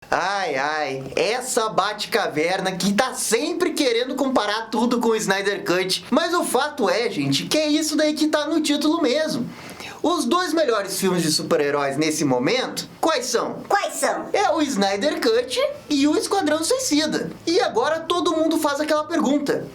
Ai, ai, essa Batcaverna que tá sempre querendo comparar tudo com o Snyder Cut. Mas o fato é, gente, que é isso daí que tá no título mesmo. Os dois melhores filmes de super-heróis nesse momento, quais são? Quais são? É o Snyder Cut e o Esquadrão Suicida. E agora todo mundo faz aquela pergunta.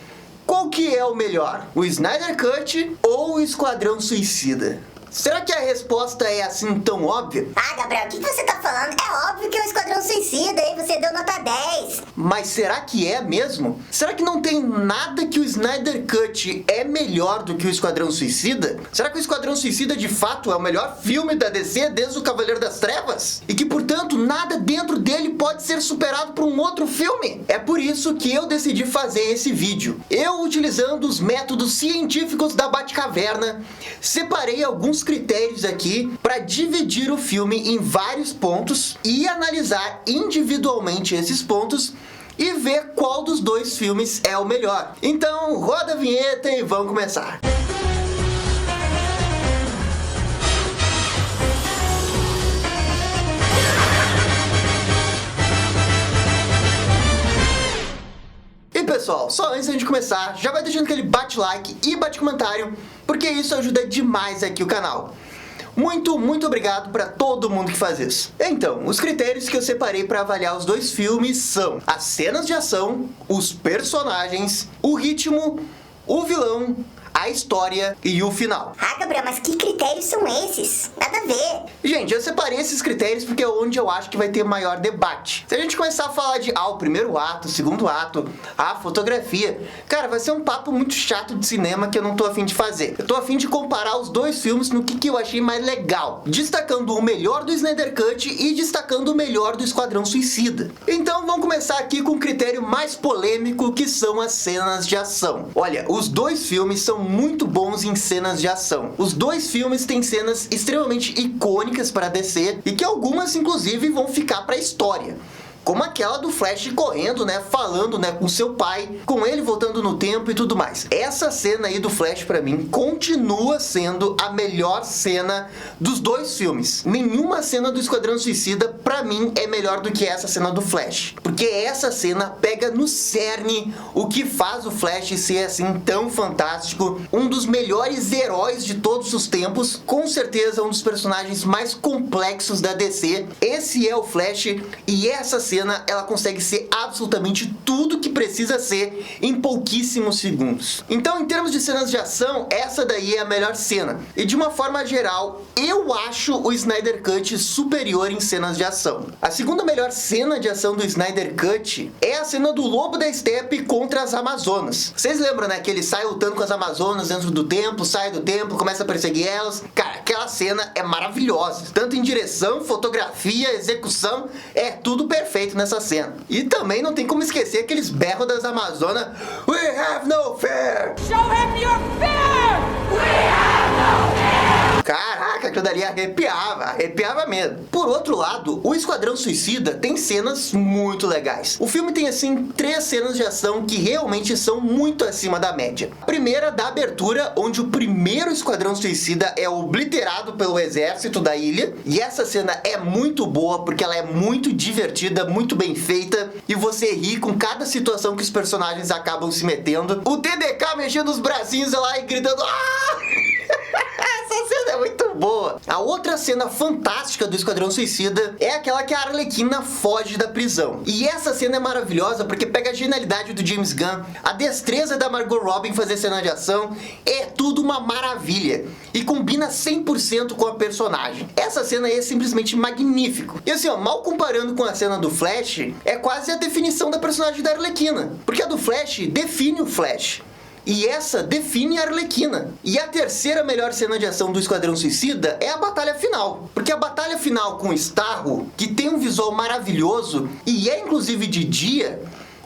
Qual que é o melhor? O Snyder Cut ou o Esquadrão Suicida? Será que a resposta é assim tão óbvia? Ah, Gabriel, o que você tá falando? É óbvio que é o Esquadrão Suicida, aí você deu nota 10. Mas será que é mesmo? Será que não tem nada que o Snyder Cut é melhor do que o Esquadrão Suicida? Será que o Esquadrão Suicida de fato é o melhor filme da DC desde o Cavaleiro das Trevas? E que, portanto, nada dentro dele pode ser superado por um outro filme? É por isso que eu decidi fazer esse vídeo. Eu, utilizando os métodos científicos da Batcaverna, separei alguns critérios aqui para dividir o filme em vários pontos e analisar individualmente esses pontos e ver qual dos dois filmes é o melhor. Então, roda a vinheta e vamos começar. E pessoal, só antes da gente começar, já vai deixando aquele bate-like e bate-comentário, porque isso ajuda demais aqui o canal. Muito obrigado para todo mundo que faz isso. Então, os critérios que eu separei para avaliar os dois filmes são as cenas de ação, os personagens, o ritmo, o vilão, a história e o final. Ah, Gabriel, mas que critérios são esses? Nada a ver. Gente, eu separei esses critérios porque é onde eu acho que vai ter maior debate. Se a gente começar a falar de o primeiro ato, o segundo ato, a fotografia, cara, vai ser um papo muito chato de cinema que eu não tô afim de fazer. Eu tô afim de comparar os dois filmes no que eu achei mais legal, destacando o melhor do Snyder Cut e destacando o melhor do Esquadrão Suicida. Então vamos começar aqui com o critério mais polêmico, que são as cenas de ação. Olha, os dois filmes são muito bons em cenas de ação. Os dois filmes têm cenas extremamente icônicas para DC e que algumas inclusive vão ficar para a história. Como aquela do Flash correndo, falando, com seu pai, com ele voltando no tempo e tudo mais. Essa cena aí do Flash, pra mim, continua sendo a melhor cena dos dois filmes. Nenhuma cena do Esquadrão Suicida, pra mim, é melhor do que essa cena do Flash. Porque essa cena pega no cerne o que faz o Flash ser, assim, tão fantástico. Um dos melhores heróis de todos os tempos. Com certeza, um dos personagens mais complexos da DC. Esse é o Flash e essa cena ela consegue ser absolutamente tudo que precisa ser em pouquíssimos segundos. Então, em termos de cenas de ação, essa daí é a melhor cena. E de uma forma geral, eu acho o Snyder Cut superior em cenas de ação. A segunda melhor cena de ação do Snyder Cut é a cena do Lobo da Steppe contra as Amazonas. Vocês lembram, que ele sai lutando com as Amazonas dentro do templo, sai do templo, começa a perseguir elas? Cara, aquela cena é maravilhosa. Tanto em direção, fotografia, execução, é tudo perfeito nessa cena. E também não tem como esquecer aqueles berros das Amazonas. We have no fear! Show him your fear! We have no fear! Caraca, aquilo dali arrepiava mesmo. Por outro lado, o Esquadrão Suicida tem cenas muito legais. O filme tem, assim, 3 cenas de ação que realmente são muito acima da média. A primeira, da abertura, onde o primeiro Esquadrão Suicida é obliterado pelo exército da ilha. E essa cena é muito boa, porque ela é muito divertida, muito bem feita, e você ri com cada situação que os personagens acabam se metendo. O TDK mexendo os bracinhos lá e gritando... Essa cena é muito boa. A outra cena fantástica do Esquadrão Suicida é aquela que a Arlequina foge da prisão. E essa cena é maravilhosa porque pega a genialidade do James Gunn, a destreza da Margot Robbie em fazer cena de ação, é tudo uma maravilha. E combina 100% com a personagem. Essa cena aí é simplesmente magnífico. E assim, mal comparando com a cena do Flash, é quase a definição da personagem da Arlequina. Porque a do Flash define o Flash. E essa define a Arlequina. E a terceira melhor cena de ação do Esquadrão Suicida é a batalha final. Porque a batalha final com o Starro, que tem um visual maravilhoso, e é inclusive de dia,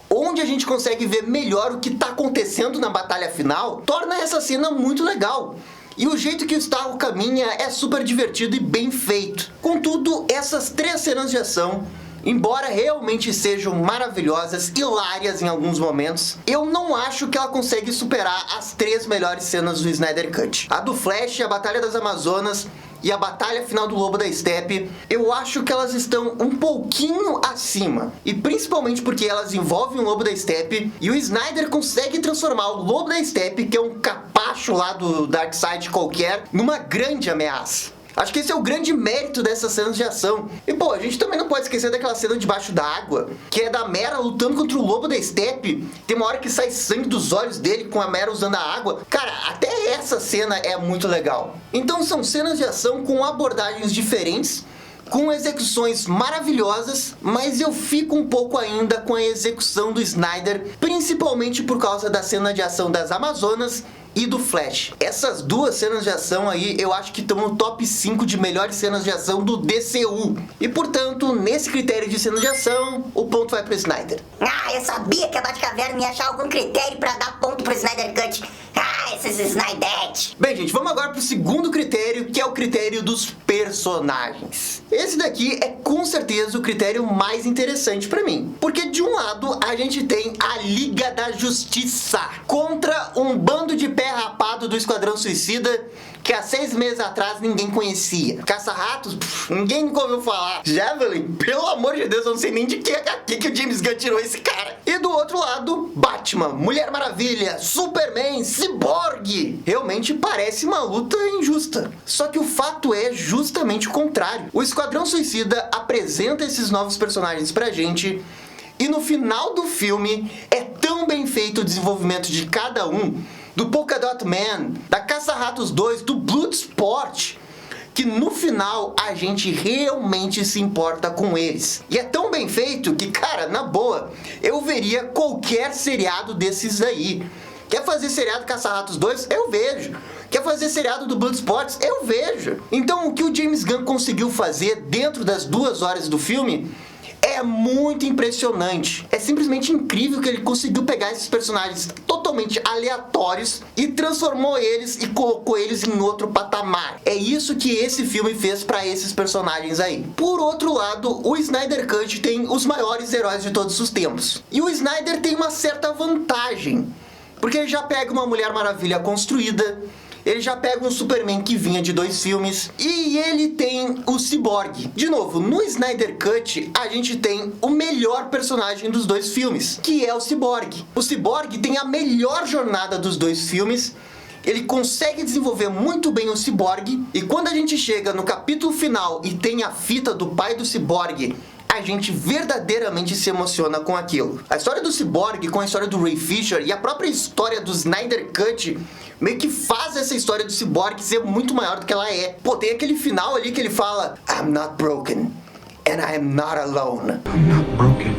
onde a gente consegue ver melhor o que está acontecendo na batalha final, torna essa cena muito legal. E o jeito que o Starro caminha é super divertido e bem feito. Contudo, essas 3 cenas de ação, embora realmente sejam maravilhosas, hilárias em alguns momentos, eu não acho que ela consegue superar as 3 melhores cenas do Snyder Cut. A do Flash, a Batalha das Amazonas e a batalha final do Lobo da Steppe, eu acho que elas estão um pouquinho acima. E principalmente porque elas envolvem o Lobo da Steppe e o Snyder consegue transformar o Lobo da Steppe, que é um capacho lá do Darkseid qualquer, numa grande ameaça. Acho que esse é o grande mérito dessas cenas de ação. E pô, a gente também não pode esquecer daquela cena debaixo da água, que é da Mera lutando contra o Lobo da Steppe. Tem uma hora que sai sangue dos olhos dele com a Mera usando a água. Cara, até essa cena é muito legal. Então são cenas de ação com abordagens diferentes, com execuções maravilhosas, mas eu fico um pouco ainda com a execução do Snyder, principalmente por causa da cena de ação das Amazonas e do Flash. Essas duas cenas de ação aí, eu acho que estão no top 5 de melhores cenas de ação do DCU. E, portanto, nesse critério de cena de ação, o ponto vai pro Snyder. Ah, eu sabia que a Batcaverna ia achar algum critério pra dar ponto pro Snyder Cut. Ah, esses Snyder. Bem, gente, vamos agora pro segundo critério, que é o critério dos personagens. Esse daqui é com certeza o critério mais interessante pra mim. Porque de um lado, a gente tem a Liga da Justiça contra um bando de pé rapado do Esquadrão Suicida que há 6 meses atrás ninguém conhecia. Caça-ratos, ninguém nunca ouviu falar. Javelin, pelo amor de Deus, eu não sei nem de que HQ que o James Gunn tirou esse cara. E do outro lado, Batman, Mulher Maravilha, Superman, Cyborg. Realmente parece uma luta injusta. Só que o fato é justamente o contrário. O Esquadrão Suicida apresenta esses novos personagens pra gente, e no final do filme é tão bem feito o desenvolvimento de cada um, do Polka Dot Man, da Caça-Ratos 2, do Bloodsport, que no final a gente realmente se importa com eles. E é tão bem feito que, cara, na boa, eu veria qualquer seriado desses aí. Quer fazer seriado Caça-Ratos 2? Eu vejo. Quer fazer seriado do Bloodsport? Eu vejo. Então o que o James Gunn conseguiu fazer dentro das 2 horas do filme é muito impressionante. É simplesmente incrível que ele conseguiu pegar esses personagens totalmente aleatórios e transformou eles e colocou eles em outro patamar. É isso que esse filme fez pra esses personagens aí. Por outro lado, o Snyder Cut tem os maiores heróis de todos os tempos. E o Snyder tem uma certa vantagem, porque ele já pega uma Mulher Maravilha construída, ele já pega um Superman que vinha de 2 filmes, e ele tem o Cyborg. De novo, no Snyder Cut, a gente tem o melhor personagem dos 2 filmes, que é o Cyborg. O Cyborg tem a melhor jornada dos 2 filmes, ele consegue desenvolver muito bem o Cyborg, e quando a gente chega no capítulo final e tem a fita do pai do Cyborg, a gente verdadeiramente se emociona com aquilo. A história do Cyborg com a história do Ray Fisher e a própria história do Snyder Cut meio que faz essa história do Cyborg ser muito maior do que ela é. Pô, tem aquele final ali que ele fala I'm not broken and I am not alone. I'm not broken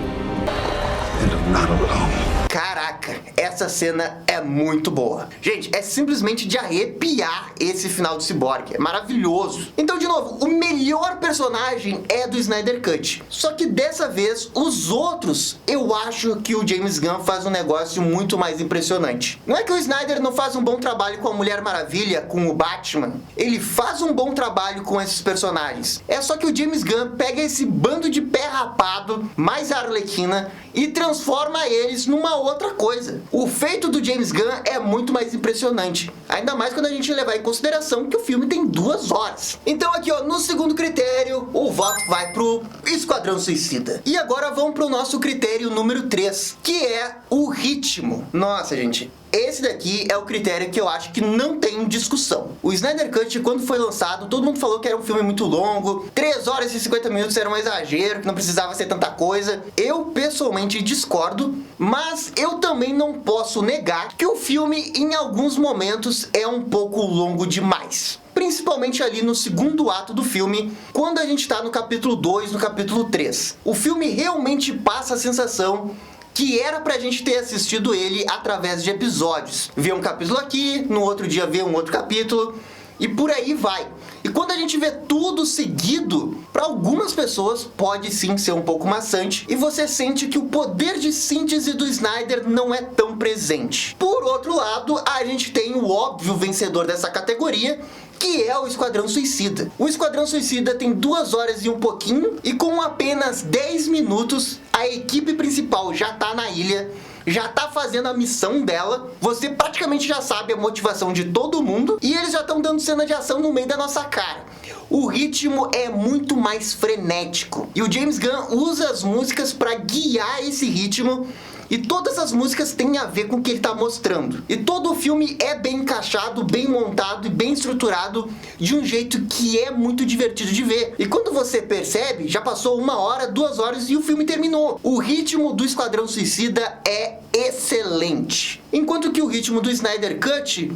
and I'm not alone. Caraca, essa cena é muito boa. Gente, é simplesmente de arrepiar esse final do Cyborg. É maravilhoso. Então, de novo, o melhor personagem é do Snyder Cut. Só que dessa vez, os outros, eu acho que o James Gunn faz um negócio muito mais impressionante. Não é que o Snyder não faz um bom trabalho com a Mulher Maravilha, com o Batman. Ele faz um bom trabalho com esses personagens. É só que o James Gunn pega esse bando de pé rapado, mais a Arlequina, e transforma eles numa outra coisa. O feito do James Gunn é muito mais impressionante. Ainda mais quando a gente levar em consideração que o filme tem 2 horas. Então aqui, ó, no segundo critério, o voto vai pro Esquadrão Suicida. E agora vamos pro nosso critério número 3, que é o ritmo. Nossa, gente, esse daqui é o critério que eu acho que não tem discussão. O Snyder Cut, quando foi lançado, todo mundo falou que era um filme muito longo, 3 horas e 50 minutos era um exagero, que não precisava ser tanta coisa. Eu, pessoalmente, discordo, mas eu também não posso negar que o filme, em alguns momentos, é um pouco longo demais. Principalmente ali no segundo ato do filme, quando a gente tá no capítulo 2, no capítulo 3. O filme realmente passa a sensação que era pra gente ter assistido ele através de episódios. Ver um capítulo aqui, no outro dia ver um outro capítulo, e por aí vai. E quando a gente vê tudo seguido, para algumas pessoas pode sim ser um pouco maçante, e você sente que o poder de síntese do Snyder não é tão presente. Por outro lado, a gente tem o óbvio vencedor dessa categoria, que é o Esquadrão Suicida. O Esquadrão Suicida tem 2 horas e um pouquinho, e com apenas 10 minutos, a equipe principal já tá na ilha, já tá fazendo a missão dela, você praticamente já sabe a motivação de todo mundo, e eles já estão dando cena de ação no meio da nossa cara. o ritmo é muito mais frenético. E o James Gunn usa as músicas para guiar esse ritmo. E todas as músicas têm a ver com o que ele tá mostrando. E todo o filme é bem encaixado, bem montado e bem estruturado de um jeito que é muito divertido de ver. E quando você percebe, já passou 1 hora, 2 horas e o filme terminou. O ritmo do Esquadrão Suicida é excelente. Enquanto que o ritmo do Snyder Cut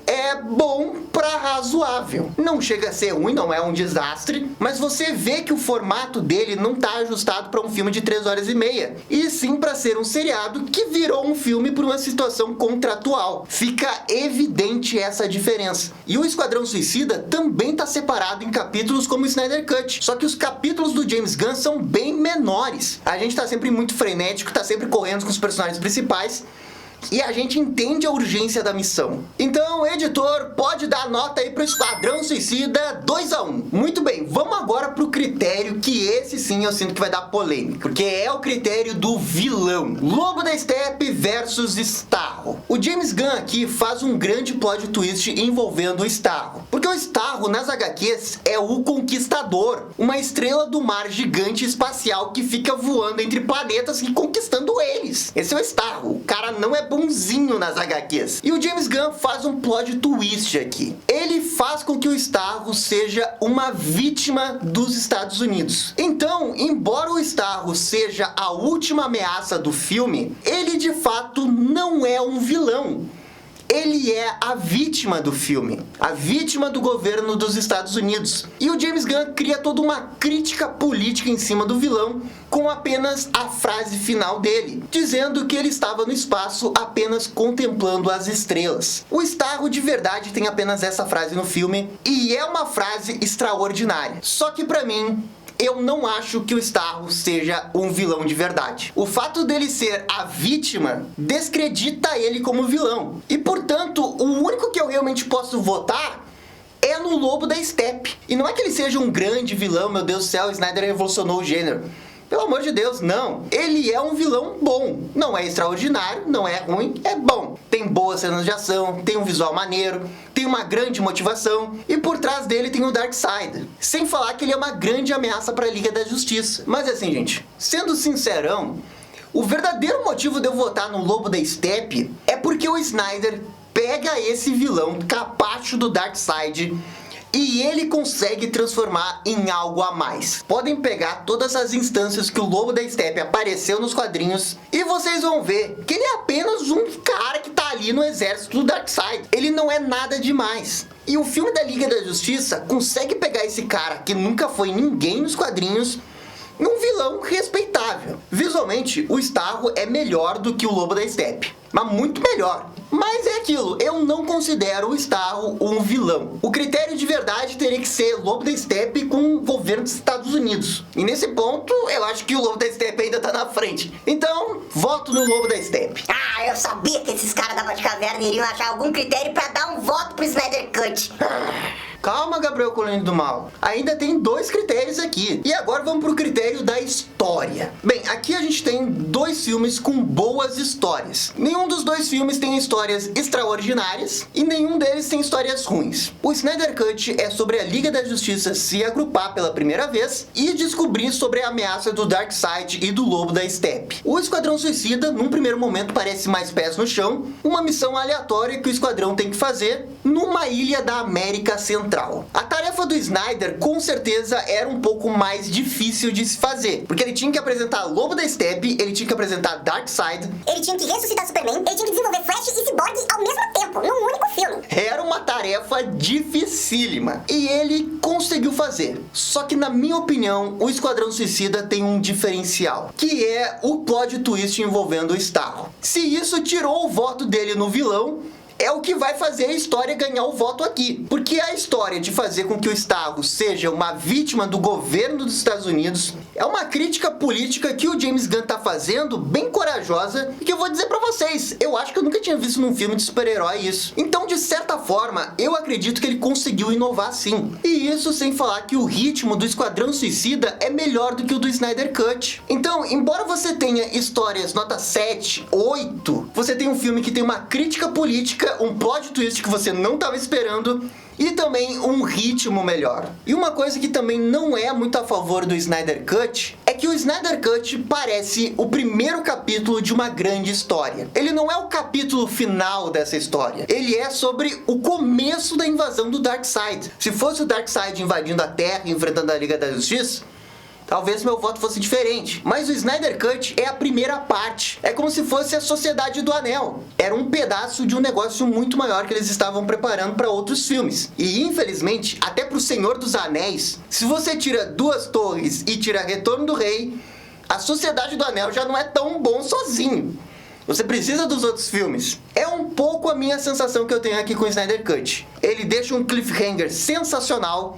é bom pra razoável. Não chega a ser ruim, não é um desastre, mas você vê que o formato dele não tá ajustado pra um filme de 3 horas e meia, e sim pra ser um seriado que virou um filme por uma situação contratual. Fica evidente essa diferença. E o Esquadrão Suicida também tá separado em capítulos como o Snyder Cut, só que os capítulos do James Gunn são bem menores. A gente tá sempre muito frenético, tá sempre correndo com os personagens principais, e a gente entende a urgência da missão. Então, editor, pode dar nota aí pro Esquadrão Suicida 2-1. Muito bem, vamos agora pro critério, que esse sim eu sinto que vai dar polêmica, porque é o critério do vilão. Lobo da Steppe versus Starro. O James Gunn aqui faz um grande plot twist envolvendo o Starro, porque o Starro nas HQs é o Conquistador, uma estrela do mar gigante espacial que fica voando entre planetas e conquistando eles. Esse é o Starro, o cara não é bonzinho nas HQs. E o James Gunn faz um plot twist aqui. Ele faz com que o Starro seja uma vítima dos Estados Unidos. Então, embora o Starro seja a última ameaça do filme, ele de fato não é um vilão. Ele é a vítima do filme, a vítima do governo dos Estados Unidos. E o James Gunn cria toda uma crítica política em cima do vilão com apenas a frase final dele, dizendo que ele estava no espaço apenas contemplando as estrelas. O Starro de verdade tem apenas essa frase no filme, e é uma frase extraordinária. Só que pra mim, eu não acho que o Starro seja um vilão de verdade. O fato dele ser a vítima descredita ele como vilão. E, portanto, o único que eu realmente posso votar é no Lobo da Steppe. E não é que ele seja um grande vilão, meu Deus do céu, Snyder revolucionou o gênero. Pelo amor de Deus, não. Ele é um vilão bom. Não é extraordinário, não é ruim, é bom. Tem boas cenas de ação, tem um visual maneiro, tem uma grande motivação, e por trás dele tem o Darkseid. Sem falar que ele é uma grande ameaça para a Liga da Justiça. Mas assim, gente, sendo sincerão, o verdadeiro motivo de eu votar no Lobo da Steppe é porque o Snyder pega esse vilão capacho do Darkseid e ele consegue transformar em algo a mais. Podem pegar todas as instâncias que o Lobo da Steppe apareceu nos quadrinhos e vocês vão ver que ele é apenas um cara que tá ali no exército do Darkseid. Ele não é nada demais. E o filme da Liga da Justiça consegue pegar esse cara que nunca foi ninguém nos quadrinhos num vilão respeitável. Visualmente, o Starro é melhor do que o Lobo da Steppe, mas muito melhor. Mas é aquilo, eu não considero o Starro um vilão. O critério de verdade teria que ser Lobo da Steppe com o governo dos Estados Unidos. E nesse ponto, eu acho que o Lobo da Steppe ainda tá na frente. Então, voto no Lobo da Steppe. Ah, eu sabia que esses caras da Batcaverna iriam achar algum critério pra dar um voto pro Snyder Cut. Calma, Gabriel Colini do Mal. Ainda tem 2 critérios aqui. E agora vamos pro critério da história. Bem, aqui a gente tem 2 filmes com boas histórias. Nenhum dos 2 filmes tem histórias extraordinárias e nenhum deles tem histórias ruins. O Snyder Cut é sobre a Liga da Justiça se agrupar pela primeira vez e descobrir sobre a ameaça do Darkseid e do Lobo da Steppe. O Esquadrão Suicida, num primeiro momento, parece mais pés no chão, uma missão aleatória que o Esquadrão tem que fazer numa ilha da América Central. A tarefa do Snyder, com certeza, era um pouco mais difícil de se fazer, porque ele tinha que apresentar Lobo da Steppe, ele tinha que apresentar Darkseid, ele tinha que ressuscitar Superman, ele tinha que desenvolver Flash e Cyborg ao mesmo tempo, num único filme. Era uma tarefa dificílima, e ele conseguiu fazer. Só que, na minha opinião, o Esquadrão Suicida tem um diferencial, que é o plot twist envolvendo o Starro. Se isso tirou o voto dele no vilão, é o que vai fazer a história ganhar o voto aqui. Porque a história de fazer com que o Starro seja uma vítima do governo dos Estados Unidos é uma crítica política que o James Gunn tá fazendo, bem corajosa, e que eu vou dizer pra vocês, eu acho que eu nunca tinha visto num filme de super-herói isso. Então, de certa forma, eu acredito que ele conseguiu inovar sim. E isso sem falar que o ritmo do Esquadrão Suicida é melhor do que o do Snyder Cut. Então, embora você tenha histórias nota 7, 8, você tem um filme que tem uma crítica política, um plot twist que você não estava esperando, e também um ritmo melhor. E uma coisa que também não é muito a favor do Snyder Cut é que o Snyder Cut parece o primeiro capítulo de uma grande história. Ele não é o capítulo final dessa história. Ele é sobre o começo da invasão do Darkseid. Se fosse o Darkseid invadindo a Terra e enfrentando a Liga da Justiça, talvez meu voto fosse diferente. Mas o Snyder Cut é a primeira parte. É como se fosse a Sociedade do Anel. Era um pedaço de um negócio muito maior que eles estavam preparando para outros filmes. E infelizmente, até pro Senhor dos Anéis, se você tira Duas Torres e tira Retorno do Rei, a Sociedade do Anel já não é tão bom sozinho. Você precisa dos outros filmes. É um pouco a minha sensação que eu tenho aqui com o Snyder Cut. Ele deixa um cliffhanger sensacional,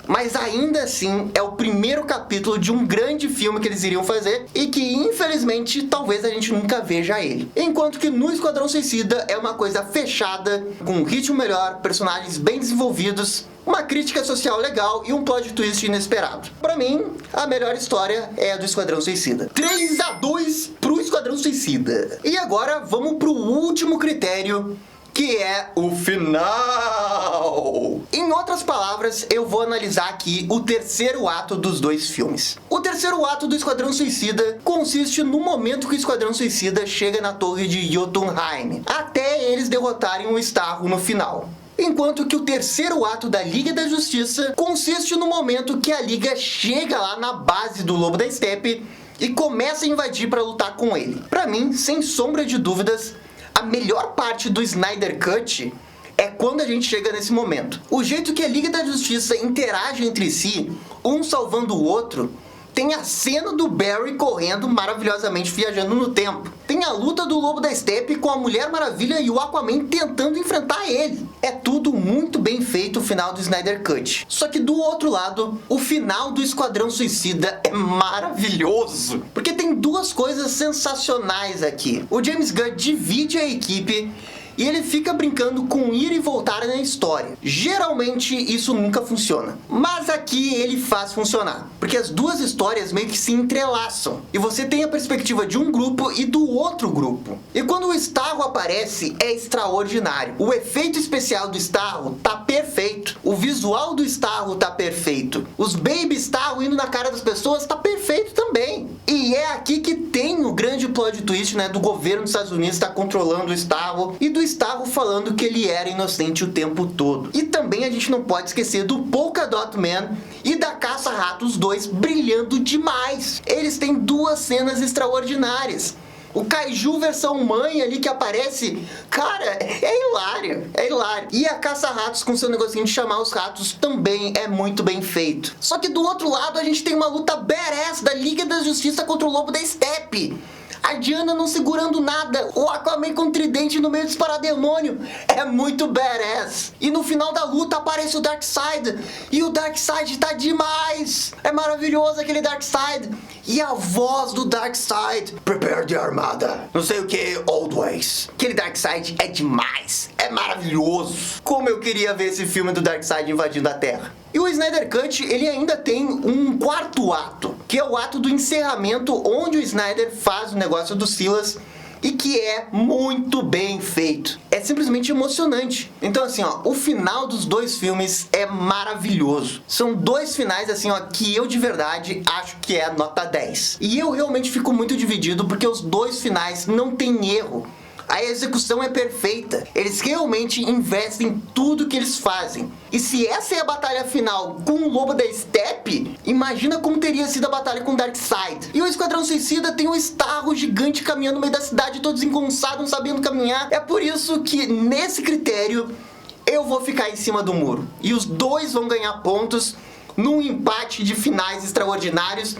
mas ainda assim é o primeiro capítulo de um grande filme que eles iriam fazer e que, infelizmente, talvez a gente nunca veja ele. Enquanto que no Esquadrão Suicida é uma coisa fechada, com um ritmo melhor, personagens bem desenvolvidos, uma crítica social legal e um plot twist inesperado. Pra mim, a melhor história é a do Esquadrão Suicida. 3-2 pro Esquadrão Suicida. E agora vamos pro último critério, que é o final. Em outras palavras, eu vou analisar aqui o terceiro ato dos dois filmes. O terceiro ato do Esquadrão Suicida consiste no momento que o Esquadrão Suicida chega na torre de Jotunheim, até eles derrotarem o Starro no final. Enquanto que o terceiro ato da Liga da Justiça consiste no momento que a Liga chega lá na base do Lobo da Steppe e começa a invadir para lutar com ele. Pra mim, sem sombra de dúvidas, a melhor parte do Snyder Cut é quando a gente chega nesse momento. O jeito que a Liga da Justiça interage entre si, um salvando o outro. Tem a cena do Barry correndo maravilhosamente, viajando no tempo. Tem a luta do Lobo da Steppe com a Mulher Maravilha e o Aquaman tentando enfrentar ele. É tudo muito bem feito o final do Snyder Cut. Só que do outro lado, o final do Esquadrão Suicida é maravilhoso. Porque tem duas coisas sensacionais aqui. O James Gunn divide a equipe e ele fica brincando com ir e voltar na história. Geralmente isso nunca funciona, mas aqui ele faz funcionar, porque as duas histórias meio que se entrelaçam, e você tem a perspectiva de um grupo e do outro grupo. E quando o Starro aparece, é extraordinário. O efeito especial do Starro tá perfeito, o visual do Starro tá perfeito, os Baby Starro indo na cara das pessoas tá perfeito também. E é aqui que tem o grande plot twist, né, do governo dos Estados Unidos tá controlando o Starro e do Starro falando que ele era inocente o tempo todo. E também a gente não pode esquecer do Polka Dot Man e da Caça-Ratos 2 brilhando demais. Eles têm duas cenas extraordinárias. O Kaiju versão mãe ali que aparece, cara, é hilário, é hilário. E a Caça-Ratos com seu negocinho de chamar os ratos também é muito bem feito. Só que do outro lado a gente tem uma luta badass da Liga da Justiça contra o Lobo da Steppe. A Diana não segurando nada, o Aquaman com tridente no meio dos parademônio. É muito badass. E no final da luta aparece o Darkseid. E o Darkseid tá demais. É maravilhoso aquele Darkseid. E a voz do Darkseid. Prepare the armada. Não sei o que, always. Aquele Darkseid é demais. É maravilhoso. Como eu queria ver esse filme do Darkseid invadindo a Terra. E o Snyder Cut, ele ainda tem um quarto ato, que é o ato do encerramento, onde o Snyder faz o negócio do Silas e que é muito bem feito. É simplesmente emocionante. Então assim, ó, o final dos dois filmes é maravilhoso. São dois finais assim, ó, que eu de verdade acho que é nota 10. E eu realmente fico muito dividido porque os dois finais não tem erro. A execução é perfeita. Eles realmente investem em tudo que eles fazem. E se essa é a batalha final com o Lobo da Steppe, imagina como teria sido a batalha com Darkseid. E o Esquadrão Suicida tem um Starro gigante caminhando no meio da cidade, todo desengonçado, não sabendo caminhar. É por isso que, nesse critério, eu vou ficar em cima do muro. E os dois vão ganhar pontos num empate de finais extraordinários.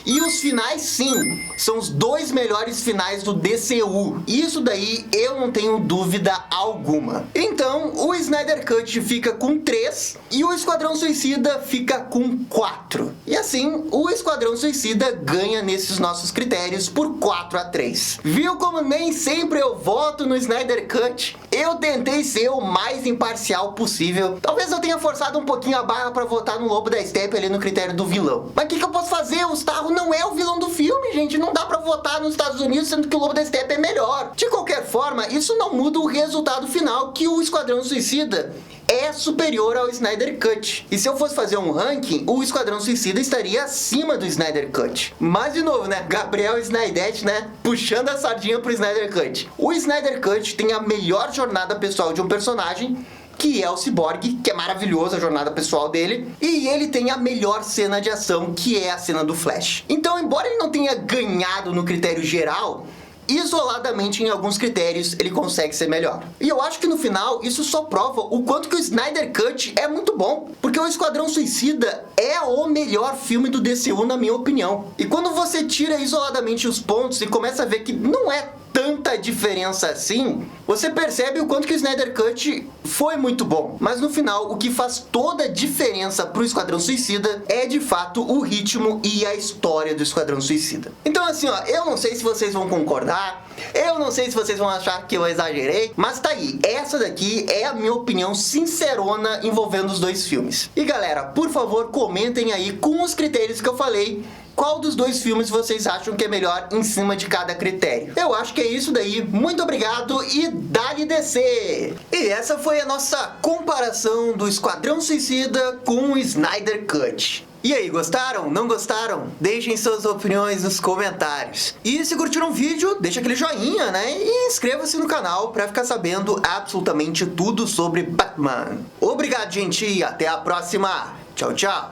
E os finais, sim, são os dois melhores finais do DCU. Isso daí eu não tenho dúvida alguma. Então, o Snyder Cut fica com 3 e o Esquadrão Suicida fica com 4. E assim, o Esquadrão Suicida ganha nesses nossos critérios por 4-3. Viu como nem sempre eu voto no Snyder Cut? Eu tentei ser o mais imparcial possível. Talvez eu tenha forçado um pouquinho a barra pra votar no Lobo da Steppe ali no critério do vilão. Mas o que eu posso fazer? O Starro não é o vilão do filme, gente. Não dá pra votar nos Estados Unidos sendo que o Lobo da Steppe é melhor. De qualquer forma, isso não muda o resultado final, que o Esquadrão Suicida é superior ao Snyder Cut. E se eu fosse fazer um ranking, o Esquadrão Suicida estaria acima do Snyder Cut. Mas de novo, né, Gabriel Snydete, né, puxando a sardinha pro Snyder Cut. O Snyder Cut tem a melhor jornada pessoal de um personagem, que é o Cyborg, que é maravilhosa a jornada pessoal dele, e ele tem a melhor cena de ação, que é a cena do Flash. Então, embora ele não tenha ganhado no critério geral, isoladamente em alguns critérios ele consegue ser melhor. E eu acho que no final isso só prova o quanto que o Snyder Cut é muito bom, porque o Esquadrão Suicida é o melhor filme do DCU na minha opinião. E quando você tira isoladamente os pontos e começa a ver que não é tanta diferença assim, você percebe o quanto que o Snyder Cut foi muito bom. Mas no final, o que faz toda a diferença pro Esquadrão Suicida é de fato o ritmo e a história do Esquadrão Suicida. Então assim, ó, eu não sei se vocês vão concordar, eu não sei se vocês vão achar que eu exagerei, mas tá aí, essa daqui é a minha opinião sincerona envolvendo os dois filmes. E galera, por favor, comentem aí com os critérios que eu falei, qual dos dois filmes vocês acham que é melhor em cima de cada critério. Eu acho que é isso daí, muito obrigado e dá-lhe descer! E essa foi a nossa comparação do Esquadrão Suicida com o Snyder Cut. E aí, gostaram? Não gostaram? Deixem suas opiniões nos comentários. E se curtiram o vídeo, deixa aquele joinha, né? E inscreva-se no canal para ficar sabendo absolutamente tudo sobre Batman. Obrigado, gente, e até a próxima. Tchau, tchau.